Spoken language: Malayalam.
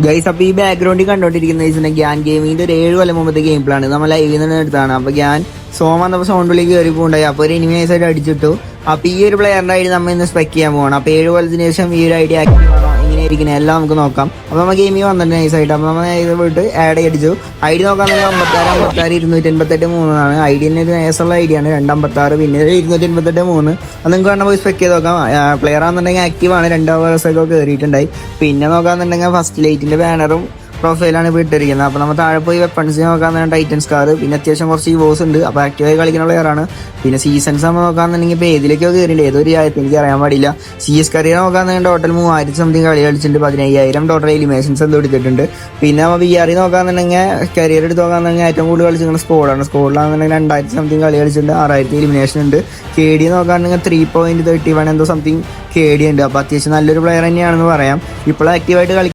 ഗൈസ്, അപ്പൊ ഈ ബാക്ക്ഗ്രൗണ്ടിൽ കണ്ടോണ്ടിരിക്കുന്ന ഗ്യാൻ ഗെയിമിന്റെ ഒരു 7 കൊല്ലം മുമ്പത്തെ ഗെയിം പ്ലാണ് നമ്മൾ ലൈവിൽ നിന്ന് എടുത്താണ്. അപ്പൊ ഗ്യാൻ സോമ എന്നപ്പോ സൗണ്ടിലേക്ക് കയറി പോകണ്ടായി. അപ്പൊ ഒരു എനിമി സൈഡ് അടിച്ചിട്ടു. അപ്പൊ ഈ ഒരു പ്ലെയറിന്റെ ഐഡി നമ്മൾ ഇന്ന് സ്പെക്ക് ചെയ്യാൻ പോകണം. അപ്പൊ 7 കൊല്ലത്തിന് ശേഷം ഈ ഒരു ഐഡി ആക്റ്റീവ് ആണോ ഇങ്ങനെ ഇരിക്കുന്നത് എല്ലാം നമുക്ക് നോക്കാം. അപ്പൊ നമ്മൾ ഗെയിമിൽ വന്നിട്ടുണ്ട് നൈസായിട്ട്. അപ്പൊ നമ്മൾ ഇത് പോയിട്ട് ആഡ് അടിച്ചു. ഐഡി നോക്കാൻ തന്നെ 56 ഐഡി തന്നെ ഒരു നേസുള്ള ഐഡിയ ആണ്. 256 പിന്നെ 288 അത് നിങ്ങൾക്ക് വേണ്ട പോയി സ്പെക്ക് ചെയ്ത് നോക്കാം. പ്ലെയർ ആണെന്നുണ്ടെങ്കിൽ ആക്റ്റീവ് ആണ്. 2 hours കയറിയിട്ടുണ്ടായി. പിന്നെ നോക്കാന്നുണ്ടെങ്കിൽ ഫസ്റ്റ് ലൈറ്റിന്റെ ബാനറും പ്രൊഫൈലാണ് ഇപ്പോൾ ഇട്ടിരിക്കുന്നത്. അപ്പോൾ നമ്മൾ താഴെ പോയി വെപ്പൺസ് നോക്കാന്നുണ്ടെങ്കിൽ ടൈറ്റൻസ് കാർ, പിന്നെ അത്യാവശ്യം കുറച്ച് ഇവോസ് ഉണ്ട്. അപ്പോൾ ആക്റ്റീവായി കളിക്കുന്ന പ്ലെയറാണ്. പിന്നെ സീസൺസ് നമ്മൾ നോക്കാന്നുണ്ടെങ്കിൽ ഇപ്പോൾ ഏതിലേക്കോ കയറിയിട്ടുണ്ട്, ഏതൊരു രാജ്യത്ത് എനിക്ക് അറിയാൻ പാടില്ല. CS കരിയർ നോക്കാന്നുണ്ടെങ്കിൽ ടോട്ടൽ 3000 സംതിങ് കളി കളിച്ചിട്ടുണ്ട്. 15,000 ടോട്ടൽ എലിമിനേഷൻസ് എന്തോ എടുത്തിട്ടുണ്ട്. പിന്നെ നമ്മൾ VR നോക്കാന്നുണ്ടെങ്കിൽ കരിയർ എടുത്ത് നോക്കാന്നുണ്ടെങ്കിൽ ഏറ്റവും കൂടുതൽ കളിച്ചിരിക്കുന്ന സ്കോഡാണ്. സ്കോഡിലാണെന്നുണ്ടെങ്കിൽ 2000 സംതിങ് കളി കളിച്ചിട്ടുണ്ട്. 6000 എലിമിനേഷൻ ഉണ്ട്. KD നോക്കാന്നുണ്ടെങ്കിൽ 3.31 എന്തോ സംതിങ് KD ഉണ്ട്. അപ്പോൾ അത്യാവശ്യം നല്ലൊരു പ്ലെയർ തന്നെയാണെന്ന് പറയാം. ഇപ്പോൾ ആക്റ്റീവായിട്ട്